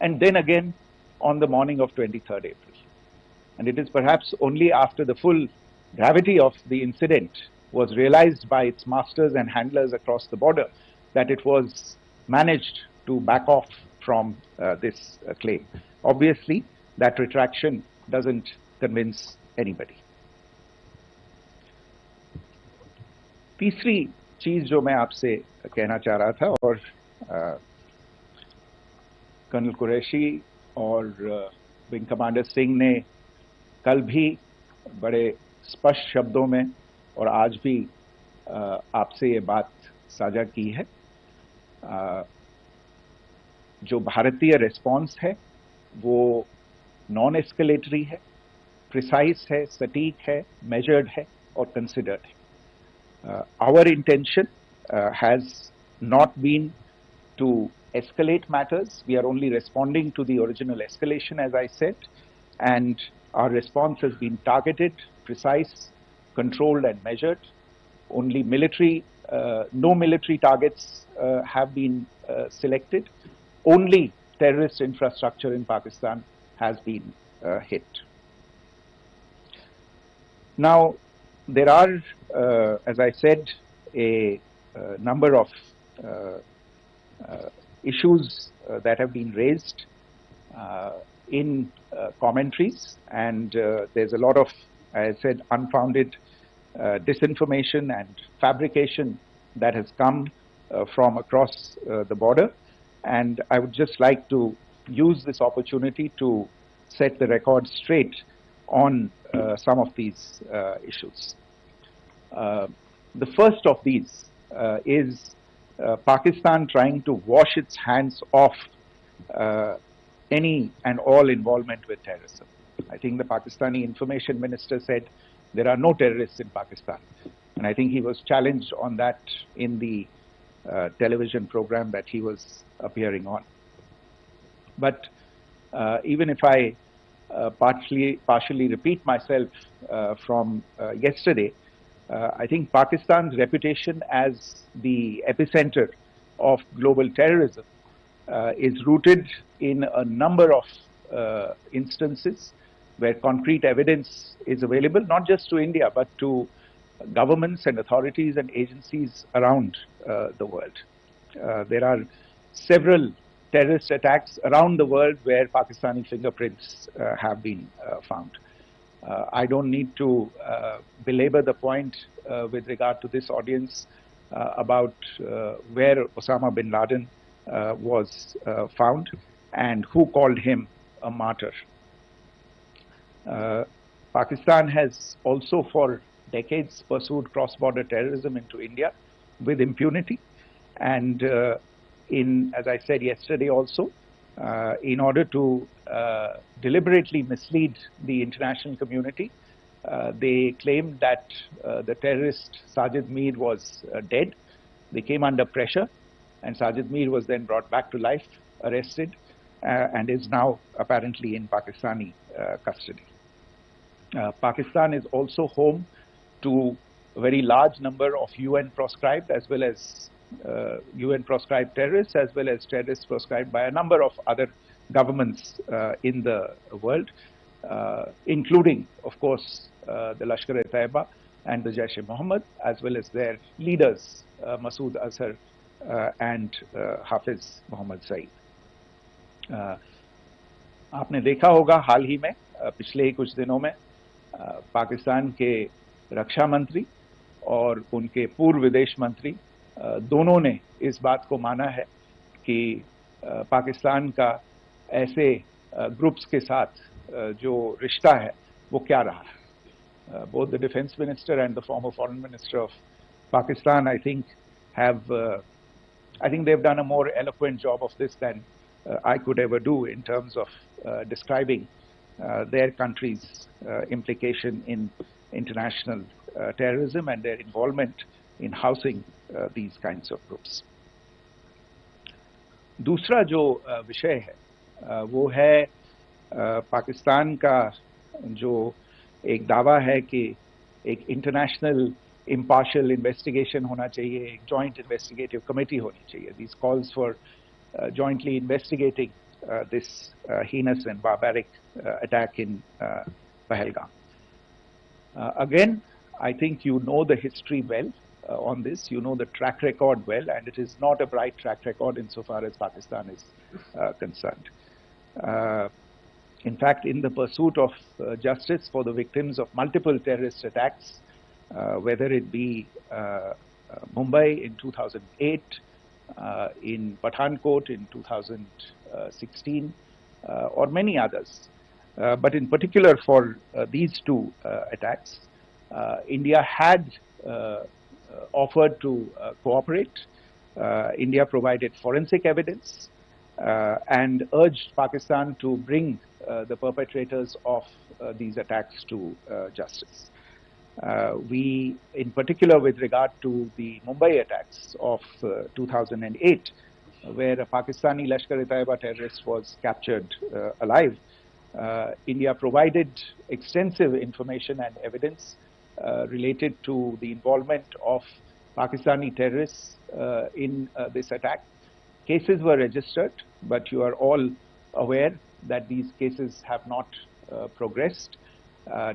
and then again on the morning of 23rd April. And it is perhaps only after the full gravity of the incident was realized by its masters and handlers across the border that it was managed to back off from this claim. Obviously, that retraction doesn't convince anybody. तीसरी चीज जो मैं आपसे कहना चाह रहा था, और कर्नल कुरैशी और विंग कमांडर सिंह ने कल भी बड़े स्पष्ट शब्दों में और आज भी आपसे ये बात साझा की है। जो भारतीय रिस्पॉन्स है वो नॉन एस्केलेटरी है, प्रिसाइज है, सटीक है, मेजर्ड है और कंसिडर्ड है। Our intention has not been to escalate matters. We are only responding to the original escalation, as I said, and our response has been targeted, precise, controlled and measured. Only no military targets have been selected. Only terrorist infrastructure in Pakistan has been hit. Now, there are, as I said, a number of issues that have been raised in commentaries, and there's a lot of, as I said, unfounded disinformation and fabrication that has come from across the border. And I would just like to use this opportunity to set the record straight on some of these issues. The first of these is Pakistan trying to wash its hands off any and all involvement with terrorism. I think the Pakistani information minister said there are no terrorists in Pakistan, and I think he was challenged on that in the television program that he was appearing on. But even if I partially repeat myself from yesterday, I think Pakistan's reputation as the epicenter of global terrorism is rooted in a number of instances where concrete evidence is available, not just to India, but to governments and authorities and agencies around the world. There are several terrorist attacks around the world where Pakistani fingerprints have been found. I don't need to belabor the point with regard to this audience about where Osama bin Laden was found and who called him a martyr. Pakistan has also for decades pursued cross-border terrorism into India with impunity, and as I said yesterday also, in order to deliberately mislead the international community, they claimed that the terrorist Sajid Mir was dead. They came under pressure, and Sajid Mir was then brought back to life, arrested, and is now apparently in Pakistani custody. Pakistan is also home to a very large number of UN proscribed as well as UN proscribed terrorists, as well as terrorists proscribed by a number of other governments in the world, including, of course, the Lashkar-e-Taiba and the Jaish-e-Mohammed, as well as their leaders, Masood Azhar and Hafiz Mohammed Saeed. आपने देखा होगा हाल ही में पिछले ही कुछ दिनों में पाकिस्तान के रक्षा मंत्री और उनके पूर्व विदेश मंत्री दोनों ने इस बात को माना है कि पाकिस्तान का ऐसे ग्रुप्स के साथ जो रिश्ता है वो क्या रहा है. Both the defense minister and the former foreign minister of Pakistan, I think they've done a more eloquent job of this than I could ever do in terms of describing their country's implication in international terrorism and their involvement in housing these kinds of groups. दूसरा जो विषय है वो है पाकिस्तान का जो एक दावा है कि एक इंटरनेशनल impartial investigation होना चाहिए, एक joint investigative committee होनी चाहिए. These calls for jointly investigating this heinous and barbaric attack in Pahalgam. Again, I think you know the history well on this. You know the track record well, and it is not a bright track record insofar as Pakistan is concerned. In fact, in the pursuit of justice for the victims of multiple terrorist attacks, whether it be Mumbai in 2008, in Pathankot in 2016, or many others. But in particular for these two attacks, India had offered to cooperate. India provided forensic evidence and urged Pakistan to bring the perpetrators of these attacks to justice. We, in particular with regard to the Mumbai attacks of 2008, where a Pakistani Lashkar-e-Taiba terrorist was captured alive, India provided extensive information and evidence related to the involvement of Pakistani terrorists in this attack. Cases were registered, but you are all aware that these cases have not progressed,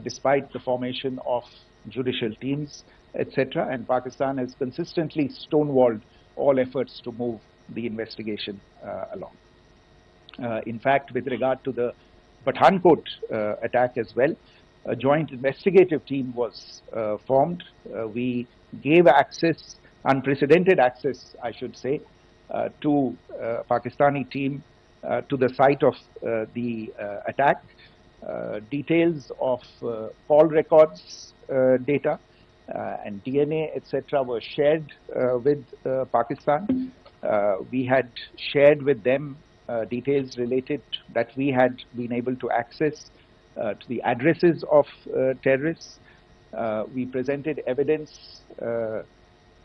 despite the formation of judicial teams, etc. And Pakistan has consistently stonewalled all efforts to move the investigation along. In fact, with regard to the Pathankot attack as well, a joint investigative team was formed. We gave access, unprecedented access, I should say, to Pakistani team to the site of the attack. Details of call records data and DNA, etc., were shared with Pakistan. We had shared with them details related that we had been able to access to the addresses of terrorists. We presented evidence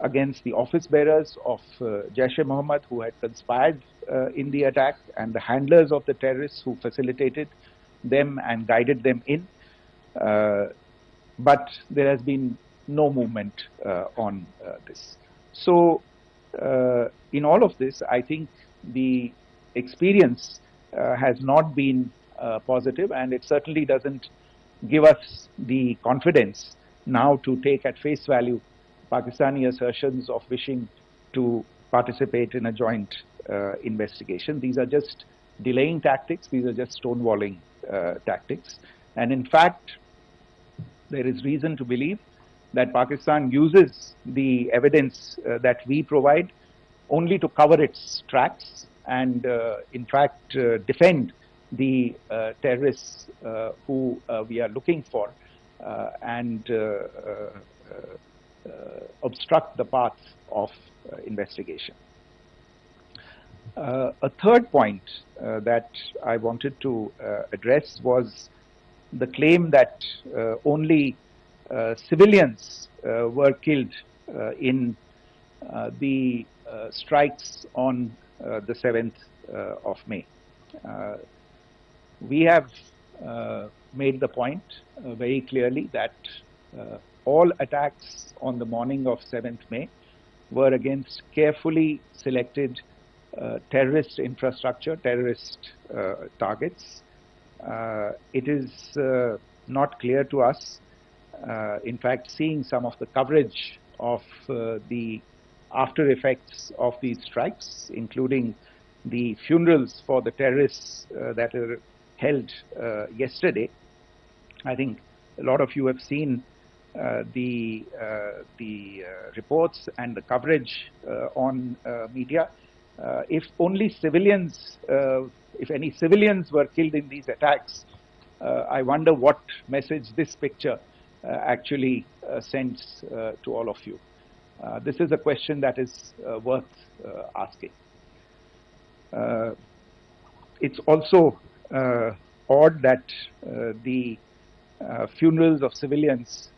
against the office bearers of Jaish-e-Mohammed who had conspired in the attack, and the handlers of the terrorists who facilitated them and guided them in. But there has been no movement on this. So in all of this, I think the experience has not been positive, and it certainly doesn't give us the confidence now to take at face value Pakistani assertions of wishing to participate in a joint investigation. These are just delaying tactics. These are just stonewalling tactics. And in fact, there is reason to believe that Pakistan uses the evidence that we provide only to cover its tracks and, in fact, defend the terrorists who we are looking for and obstruct the path of investigation. A third point that I wanted to address was the claim that only civilians were killed in the strikes on the 7th of May. We have made the point very clearly that all attacks on the morning of 7th May were against carefully selected terrorist infrastructure, terrorist targets. It is not clear to us, in fact, seeing some of the coverage of the after effects of these strikes, including the funerals for the terrorists that were held yesterday. I think a lot of you have seen the reports and the coverage on media. If only civilians, if any civilians were killed in these attacks, I wonder what message this picture actually sends to all of you. This is a question that is worth asking. It's also odd that the funerals of civilians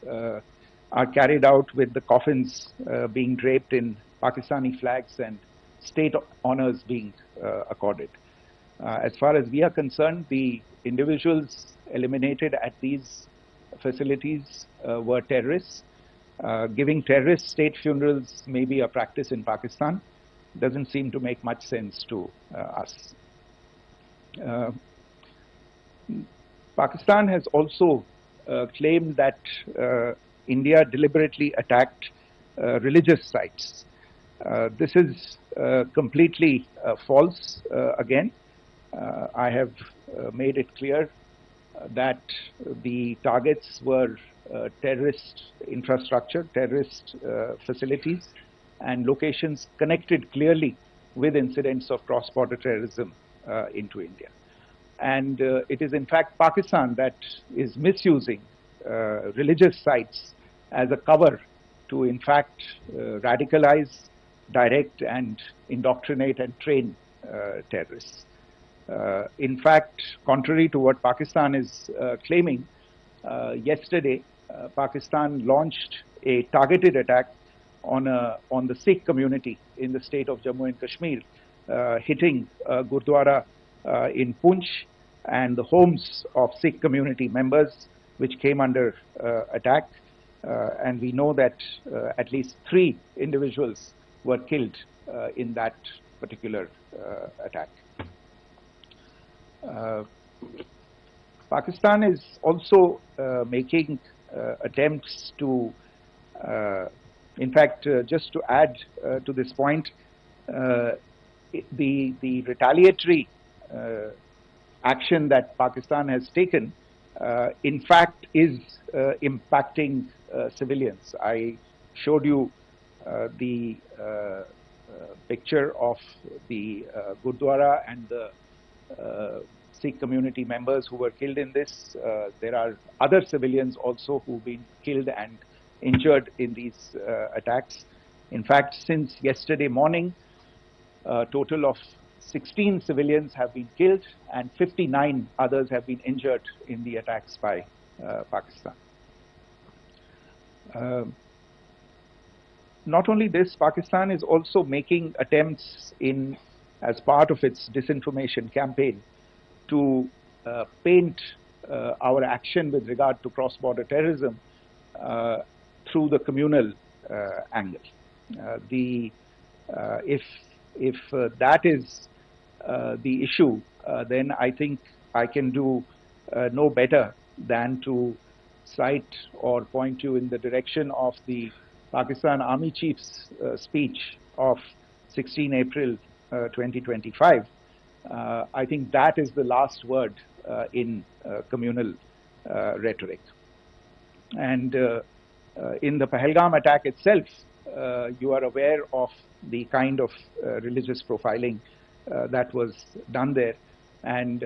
are carried out with the coffins being draped in Pakistani flags and state honors being accorded. As far as we are concerned, the individuals eliminated at these facilities were terrorists. Giving terrorist state funerals may be a practice in Pakistan. Doesn't seem to make much sense to us. Uh, Pakistan has also claimed that India deliberately attacked religious sites. This is completely false again. I have made it clear that the targets were terrorist infrastructure, terrorist facilities, and locations connected clearly with incidents of cross-border terrorism into India. And it is in fact Pakistan that is misusing religious sites as a cover to in fact radicalize, direct and indoctrinate and train terrorists. In fact, contrary to what Pakistan is claiming, yesterday Pakistan launched a targeted attack on the Sikh community in the state of Jammu and Kashmir, hitting Gurdwara in Poonch and the homes of Sikh community members, which came under attack. And we know that at least 3 individuals were killed in that particular attack. Pakistan is also making attempts to, in fact, just to add to this point, the retaliatory action that Pakistan has taken, in fact, is impacting civilians. I showed you the picture of the Gurdwara and the Sikh community members who were killed in this. There are other civilians also who've been killed and injured in these attacks. In fact, since yesterday morning, a total of 16 civilians have been killed and 59 others have been injured in the attacks by Pakistan. Not only this, Pakistan is also making attempts as part of its disinformation campaign to paint our action with regard to cross-border terrorism through the communal angle. If that is the issue, then I think I can do no better than to cite or point you in the direction of the Pakistan Army Chief's speech of 16 April 2025. I think that is the last word in communal rhetoric. And in the Pahalgam attack itself, you are aware of the kind of religious profiling that was done there, and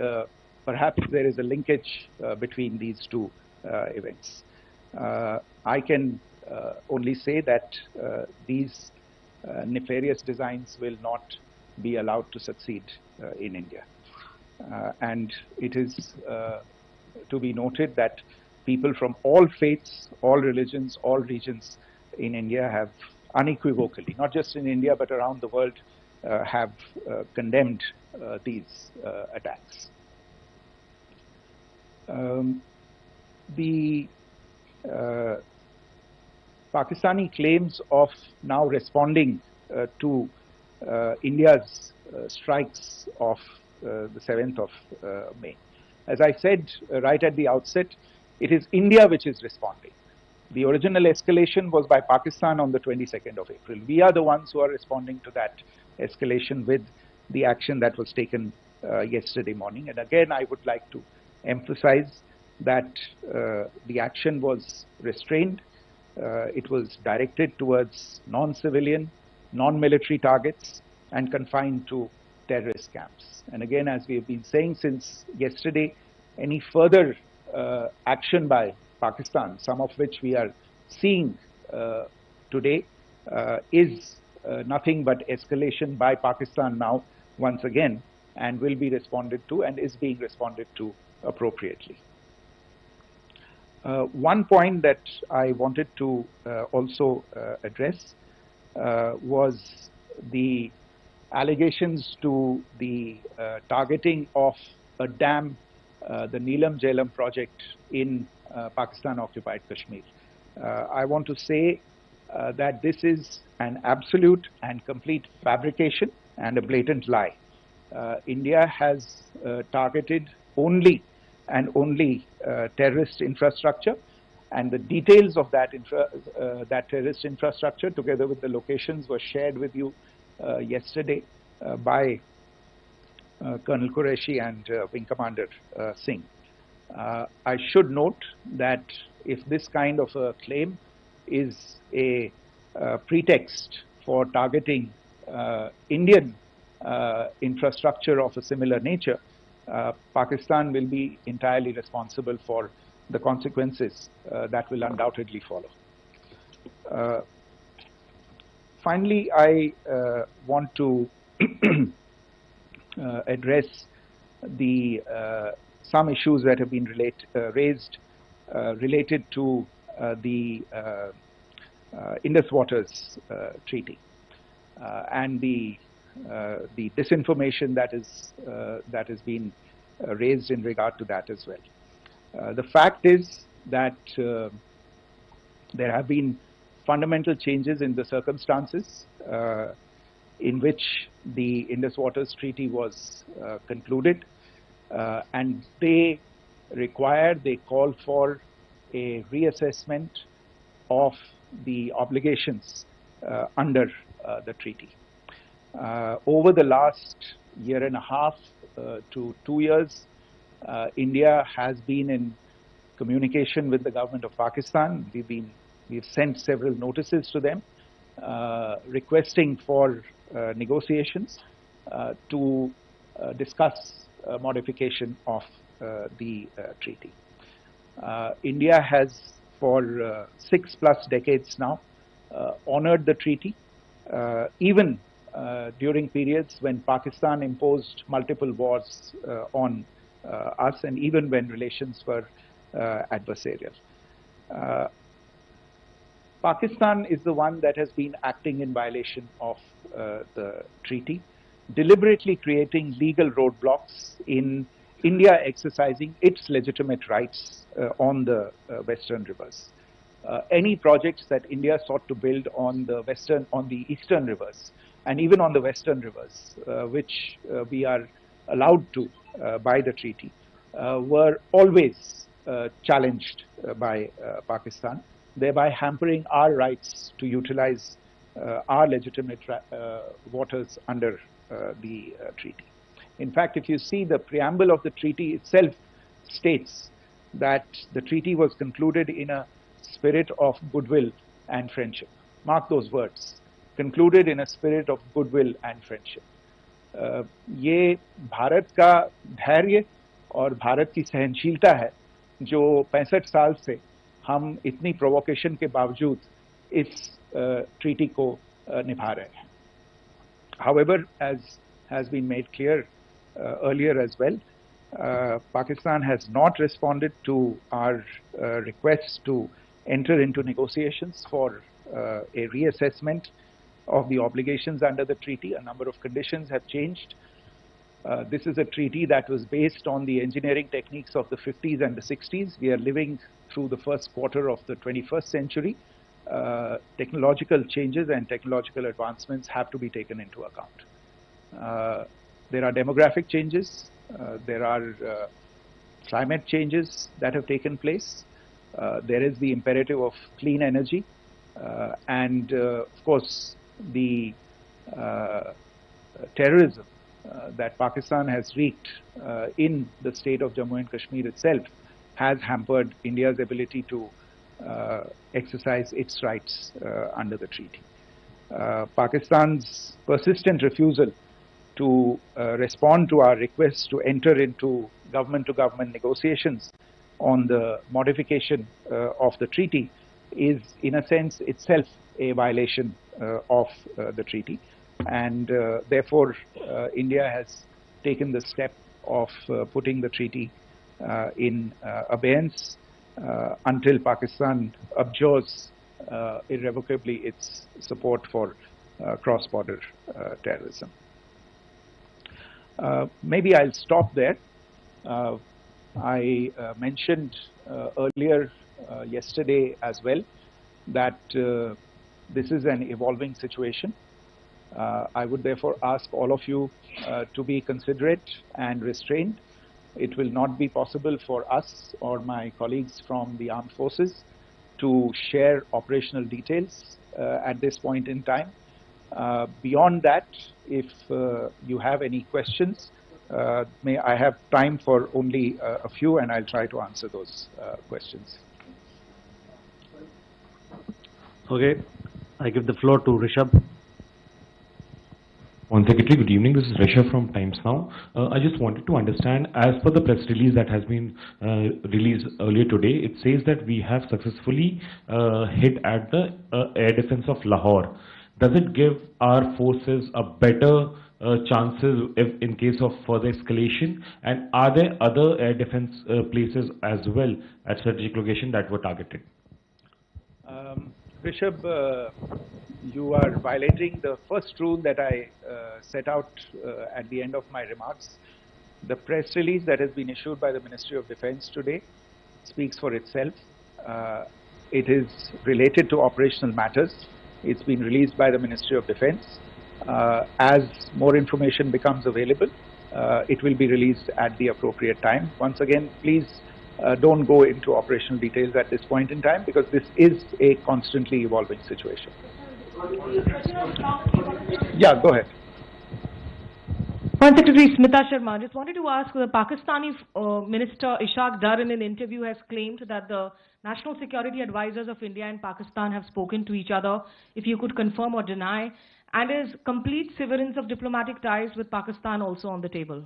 perhaps there is a linkage between these two events. I can only say that these nefarious designs will not be allowed to succeed in India. And it is to be noted that people from all faiths, all religions, all regions in India have unequivocally, not just in India but around the world, have condemned these attacks. The Pakistani claims of now responding to India's strikes of the 7th of May. As I said right at the outset, it is India which is responding. The original escalation was by Pakistan on the 22nd of April. We are the ones who are responding to that escalation with the action that was taken yesterday morning. And again, I would like to emphasize that the action was restrained. It was directed towards non-civilian, non-military targets and confined to terrorist camps. And again, as we have been saying since yesterday, any further action by Pakistan, some of which we are seeing today, is nothing but escalation by Pakistan now, once again, and will be responded to and is being responded to appropriately. One point that I wanted to also address was the allegations to the targeting of a dam, the Neelam Jhelum project in Pakistan-occupied Kashmir. I want to say that this is an absolute and complete fabrication and a blatant lie. India has targeted only and only terrorist infrastructure, and the details of that terrorist infrastructure, together with the locations, were shared with you yesterday by Colonel Qureshi and Wing Commander Singh. I should note that if this kind of a claim is a pretext for targeting Indian infrastructure of a similar nature, Pakistan will be entirely responsible for the consequences that will undoubtedly follow. Finally, I want to address the some issues that have been raised related to the Indus Waters Treaty and the disinformation that has been raised in regard to that as well. The fact is that there have been fundamental changes in the circumstances in which the Indus Waters Treaty was concluded, and they call for a reassessment of the obligations under the treaty. Over the last year and a half to 2 years, India has been in communication with the government of Pakistan. We've sent several notices to them requesting for negotiations to discuss modification of the treaty. India has for 6+ decades now honored the treaty, even during periods when Pakistan imposed multiple wars on us, and even when relations were adversarial. Pakistan is the one that has been acting in violation of the treaty, deliberately creating legal roadblocks in India exercising its legitimate rights on the western rivers. Any projects that India sought to build on the eastern rivers and even on the western rivers, which we are allowed to by the treaty, were always challenged by Pakistan, thereby hampering our rights to utilize our legitimate waters under the treaty. In fact, if you see, the preamble of the treaty itself states that the treaty was concluded in a spirit of goodwill and friendship. Mark those words, concluded in a spirit of goodwill and friendship. ये भारत का धैर्य और भारत की सहनशीलता है जो 65 साल से हम इतनी प्रोवोकेशन के बावजूद इस ट्रीटी को निभा रहे हैं. However, as has been made clear earlier as well, Pakistan has not responded to our requests to enter into negotiations for a reassessment of the obligations under the treaty. A number of conditions have changed. This is a treaty that was based on the engineering techniques of the 50s and the 60s. We are living through the first quarter of the 21st century. Technological changes and technological advancements have to be taken into account. There are demographic changes. There are climate changes that have taken place. There is the imperative of clean energy. And of course, the terrorism that Pakistan has wreaked in the state of Jammu and Kashmir itself has hampered India's ability to exercise its rights under the treaty. Pakistan's persistent refusal to respond to our requests to enter into government-to-government negotiations on the modification of the treaty is, in a sense, itself a violation of the treaty. And therefore, India has taken the step of putting the treaty in abeyance until Pakistan abjures irrevocably its support for cross-border terrorism. Maybe I'll stop there. I mentioned earlier yesterday as well that this is an evolving situation. I would therefore ask all of you to be considerate and restrained. It will not be possible for us or my colleagues from the armed forces to share operational details at this point in time. Beyond that, if you have any questions, may I have time for only a few, and I'll try to answer those questions. Okay, I give the floor to Rishabh. One Secretary, good evening. This is Rishabh from Times Now. I just wanted to understand, as per the press release that has been released earlier today, it says that we have successfully hit at the air defense of Lahore. Does it give our forces a better chances if in case of further escalation? And are there other air defense places as well at strategic location that were targeted? Rishabh, you are violating the first rule that I set out at the end of my remarks. The press release that has been issued by the Ministry of Defense today speaks for itself. It is related to operational matters. It's been released by the Ministry of Defense. As more information becomes available, it will be released at the appropriate time. Once again, please don't go into operational details at this point in time, because this is a constantly evolving situation. Yeah, go ahead. Foreign Secretary Smita Sharma, just wanted to ask, the Pakistani Minister Ishaq Dar in an interview has claimed that the national security advisors of India and Pakistan have spoken to each other. If you could confirm or deny, and is complete severance of diplomatic ties with Pakistan also on the table?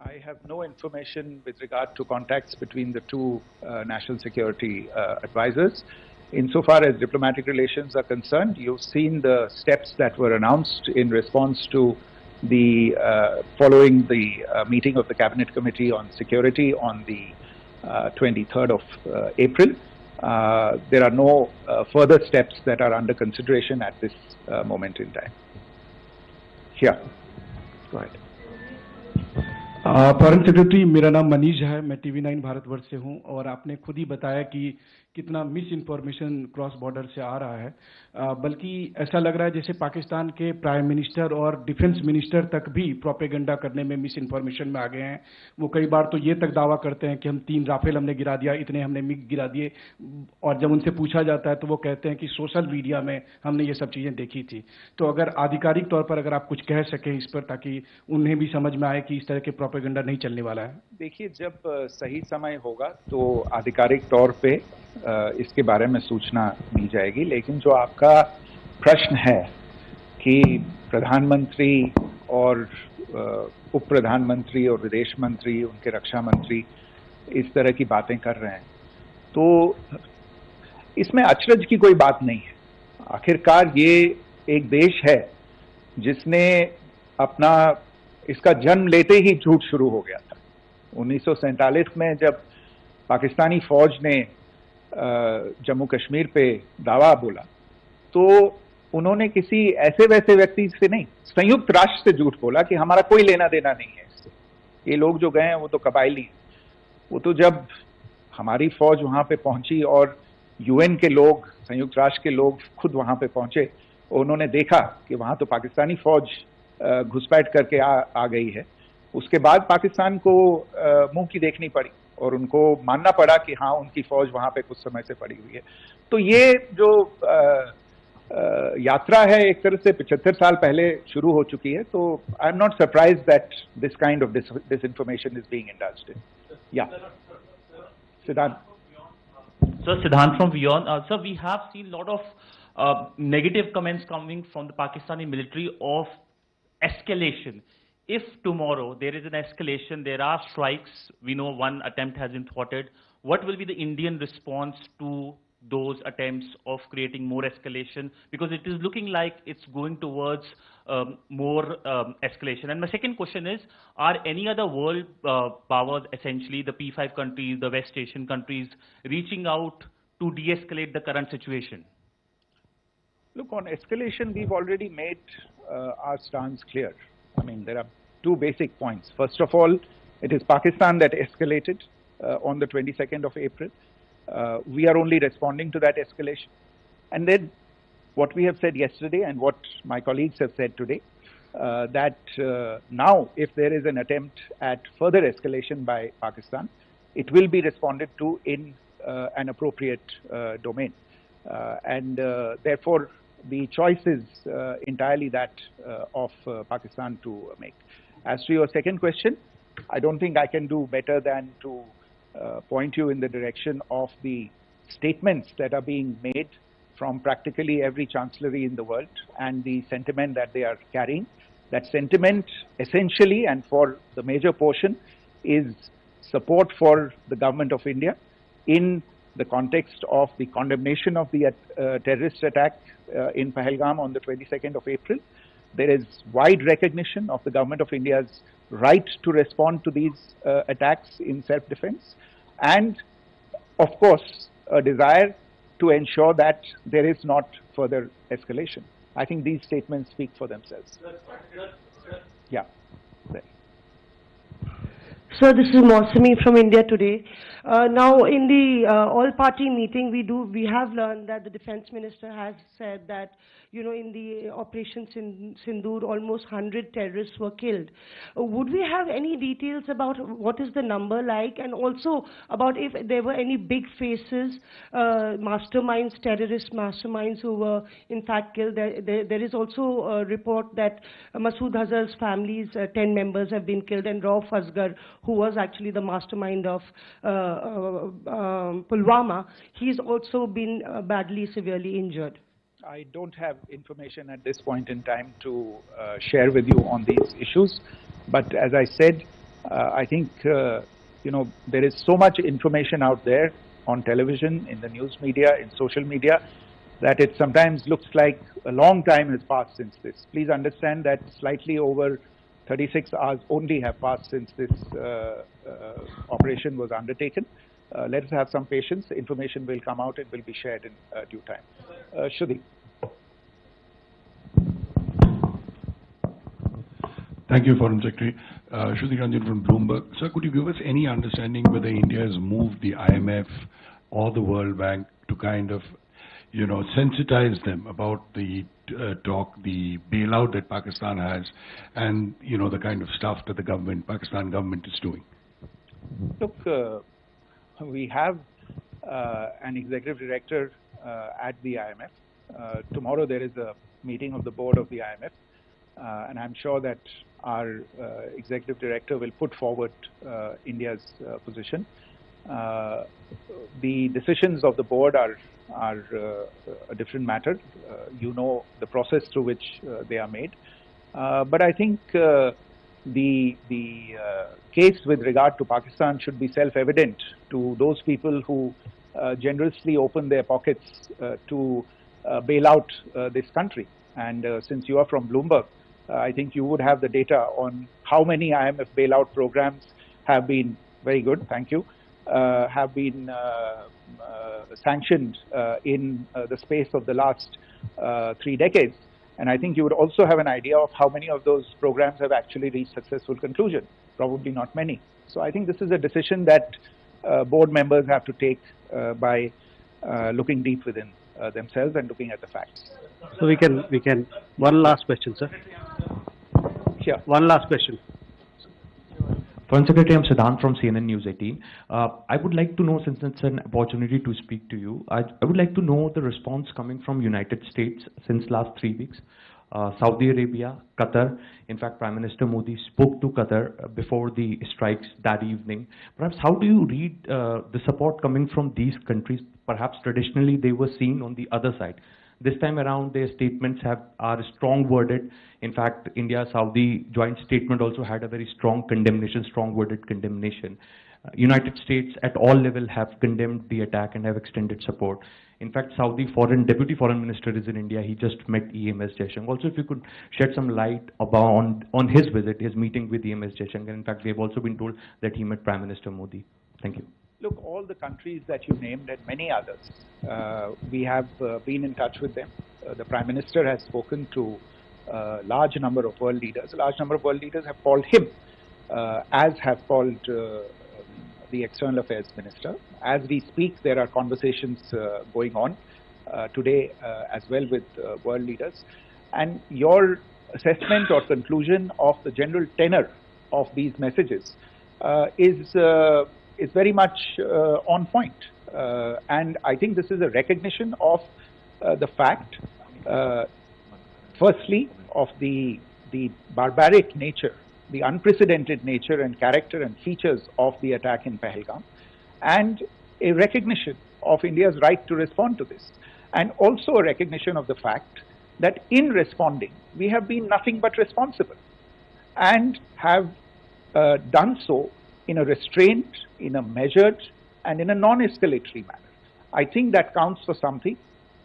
I have no information with regard to contacts between the two national security advisors. Insofar as diplomatic relations are concerned, you've seen the steps that were announced in response to the following the meeting of the Cabinet Committee on Security on the 23rd of April. There are no further steps that are under consideration at this moment in time. Yeah, go ahead. Foreign secretary, मेरा नाम मनीष है, मैं TV9 Bharatvarsh से हूं, और आपने खुद ही बताया कि कितना मिस इन्फॉर्मेशन क्रॉस बॉर्डर से आ रहा है, बल्कि ऐसा लग रहा है जैसे पाकिस्तान के प्राइम मिनिस्टर और डिफेंस मिनिस्टर तक भी प्रोपेगेंडा करने में मिस इन्फॉर्मेशन में आ गए हैं। वो कई बार तो ये तक दावा करते हैं कि हम 3 राफेल हमने गिरा दिया, इतने हमने मिग गिरा दिए, और जब उनसे पूछा जाता है तो वो कहते हैं कि सोशल मीडिया में हमने ये सब चीज़ें देखी थी। तो अगर आधिकारिक तौर पर अगर आप कुछ कह सकें इस पर, ताकि उन्हें भी समझ में आए कि इस तरह के प्रोपेगेंडा नहीं चलने वाला है। देखिए, जब सही समय होगा तो आधिकारिक तौर पे इसके बारे में सूचना दी जाएगी, लेकिन जो आपका प्रश्न है कि प्रधानमंत्री और उप प्रधानमंत्री और विदेश मंत्री, उनके रक्षा मंत्री इस तरह की बातें कर रहे हैं, तो इसमें अचरज की कोई बात नहीं है। आखिरकार ये एक देश है जिसने अपना इसका जन्म लेते ही झूठ शुरू हो गया था। 1947 में जब पाकिस्तानी फौज ने जम्मू कश्मीर पे दावा बोला, तो उन्होंने किसी ऐसे वैसे व्यक्ति से नहीं, संयुक्त राष्ट्र से झूठ बोला कि हमारा कोई लेना देना नहीं है इससे, ये लोग जो गए हैं वो तो कबायली। वो तो जब हमारी फौज वहां पे पहुंची और UN के लोग, संयुक्त राष्ट्र के लोग खुद वहां पे पहुंचे, उन्होंने देखा कि वहां तो पाकिस्तानी फौज घुसपैठ करके आ गई है, उसके बाद पाकिस्तान को मुंह की देखनी पड़ी और उनको मानना पड़ा कि हाँ, उनकी फौज वहां पे कुछ समय से पड़ी हुई है। तो ये जो यात्रा है एक तरह से 75 साल पहले शुरू हो चुकी है, तो I am not surprise that this kind of disinformation is being indulged in. Yeah, Siddhant. Sir, Siddhant from Beyond. Sir, we have seen a lot of negative comments coming from the Pakistani military of escalation. If tomorrow there is an escalation, there are strikes, we know one attempt has been thwarted, what will be the Indian response to those attempts of creating more escalation? Because it is looking like it's going towards more escalation. And my second question is, are any other world powers, essentially the P5 countries, the West Asian countries, reaching out to de-escalate the current situation? Look, on escalation, we've already made our stance clear. I mean, there are two basic points. First of all, it is Pakistan that escalated on the 22nd of April. We are only responding to that escalation. And then what we have said yesterday and what my colleagues have said today, that now if there is an attempt at further escalation by Pakistan, it will be responded to in an appropriate domain. And therefore, the choice is entirely that of Pakistan to make. As to your second question, I don't think I can do better than to point you in the direction of the statements that are being made from practically every chancellery in the world and the sentiment that they are carrying. That sentiment essentially and for the major portion is support for the government of India in the context of the condemnation of the terrorist attack in Pahalgam on the 22nd of April. There is wide recognition of the government of India's right to respond to these attacks in self-defense, and of course a desire to ensure that there is not further escalation. I think these statements speak for themselves. Yeah. So this is Mausami from India Today. Now in the all-party meeting we have learned that the defense minister has said that, you know, in the operations in Sindoor almost 100 terrorists were killed. Would we have any details about what is the number like, and also about if there were any big faces, masterminds, terrorist masterminds who were in fact killed? There is also a report that Masood Azhar's family's 10 members have been killed, and Rauf Asghar, who was actually the mastermind of Pulwama, he's also been badly, severely injured. I don't have information at this point in time to share with you on these issues. But as I said, I think, you know, there is so much information out there on television, in the news media, in social media, that it sometimes looks like a long time has passed since this. Please understand that slightly over 36 hours only have passed since this operation was undertaken. Let us have some patience. Information will come out and will be shared in due time. Shruti. Thank you, Foreign Secretary. Shruti Ranjan from Bloomberg. Sir, could you give us any understanding whether India has moved the IMF or the World Bank to kind of, you know, sensitize them about the the bailout that Pakistan has, and, you know, the kind of stuff that the Pakistan government is doing? Look, we have an executive director at the IMF. Tomorrow there is a meeting of the board of the IMF, and I'm sure that our executive director will put forward India's position. The decisions of the board are a different matter. You know the process through which they are made. But I think the case with regard to Pakistan should be self-evident to those people who generously open their pockets to bail out this country. And since you are from Bloomberg, I think you would have the data on how many IMF bailout programs have been, very good, thank you, have been sanctioned in the space of the last 3 decades. And I think you would also have an idea of how many of those programs have actually reached successful conclusion. Probably not many. So I think this is a decision that board members have to take by looking deep within themselves and looking at the facts. So we can, one last question, sir. Sure. One last question. Foreign Secretary, I'm Siddhant from CNN News 18. I would like to know, since it's an opportunity to speak to you, I would like to know the response coming from United States since last 3 weeks. Saudi Arabia, Qatar. In fact, Prime Minister Modi spoke to Qatar before the strikes that evening. Perhaps how do you read the support coming from these countries? Perhaps traditionally they were seen on the other side. This time around, their statements are strong worded. In fact, India-Saudi joint statement also had a very strong condemnation, strong worded condemnation. United States at all levels have condemned the attack and have extended support. In fact, Saudi Deputy Foreign Minister is in India. He just met EMS Jaishankar. Also, if you could shed some light on his visit, his meeting with EMS Jaishankar. In fact, we have also been told that he met Prime Minister Modi. Thank you. Look, all the countries that you named and many others, we have been in touch with them. The Prime Minister has spoken to a large number of world leaders. A large number of world leaders have called him, as have called the External Affairs Minister. As we speak, there are conversations going on today as well with world leaders. And your assessment or conclusion of the general tenor of these messages is very much on point. And I think this is a recognition of the fact, firstly, of the barbaric nature, the unprecedented nature and character and features of the attack in Pahalgam, and a recognition of India's right to respond to this, and also a recognition of the fact that in responding, we have been nothing but responsible and have done so in a restrained, in a measured, and in a non-escalatory manner. I think that counts for something.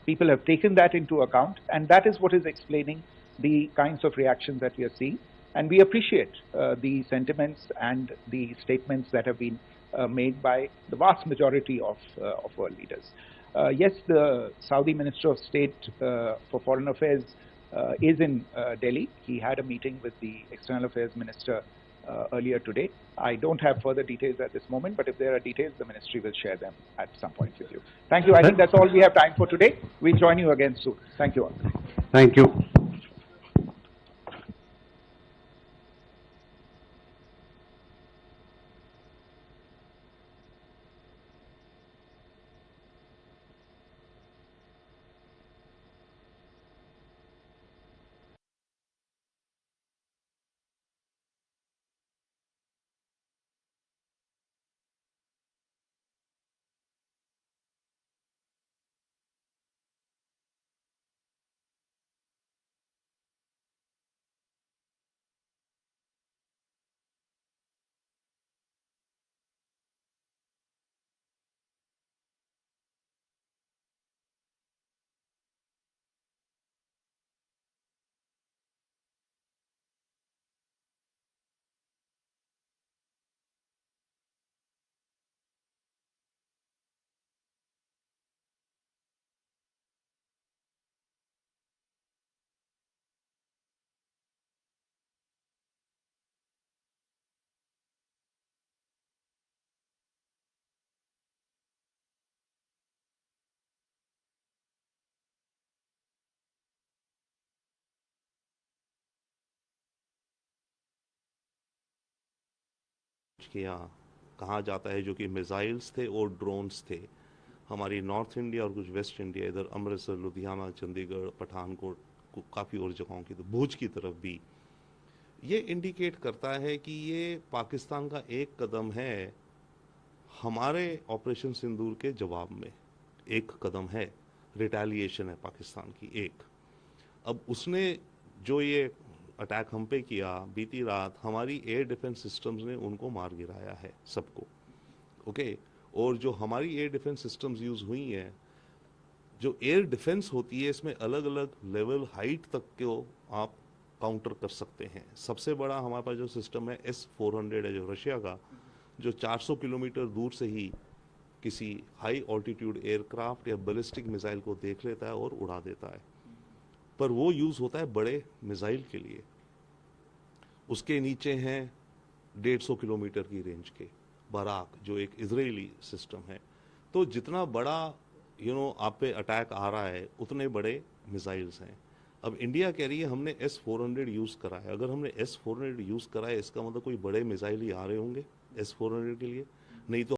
People have taken that into account, and that is what is explaining the kinds of reactions that we are seeing. And we appreciate the sentiments and the statements that have been made by the vast majority of world leaders. Yes, the Saudi Minister of State for Foreign Affairs is in Delhi. He had a meeting with the External Affairs Minister earlier today. I don't have further details at this moment, but if there are details, the ministry will share them at some point with you. Thank you. I think that's all we have time for today. We'll join you again soon. Thank you all. Thank you. किया कहा जाता है जो कि missiles थे और drones थे हमारी नॉर्थ इंडिया और कुछ वेस्ट इंडिया इधर अमृतसर लुधियाना चंडीगढ़ पठानकोट काफ़ी और जगहों की तो भुज की तरफ भी ये इंडिकेट करता है कि ये पाकिस्तान का एक कदम है हमारे ऑपरेशन सिंदूर के जवाब में एक कदम है रिटेलिएशन है पाकिस्तान की एक अब उसने जो ये अटैक हम पे किया बीती रात हमारी एयर डिफेंस सिस्टम्स ने उनको मार गिराया है सबको ओके और जो हमारी एयर डिफेंस सिस्टम्स यूज़ हुई हैं जो एयर डिफेंस होती है इसमें अलग अलग लेवल हाइट तक को आप काउंटर कर सकते हैं सबसे बड़ा हमारे पास जो सिस्टम है S-400 है जो रशिया का जो 400 किलोमीटर दूर से ही किसी हाई ऑल्टीट्यूड एयरक्राफ्ट या बैलिस्टिक मिसाइल को देख लेता है और उड़ा देता है पर वो यूज़ होता है बड़े मिसाइल के लिए उसके नीचे हैं 150 किलोमीटर की रेंज के बराक जो एक इजरायली सिस्टम है तो जितना बड़ा आप पे अटैक आ रहा है उतने बड़े मिसाइल्स हैं अब इंडिया कह रही है हमने S-400 यूज़ करा है अगर हमने S-400 यूज़ करा है इसका मतलब कोई बड़े मिसाइल ही आ रहे होंगे S-400 के लिए नहीं तो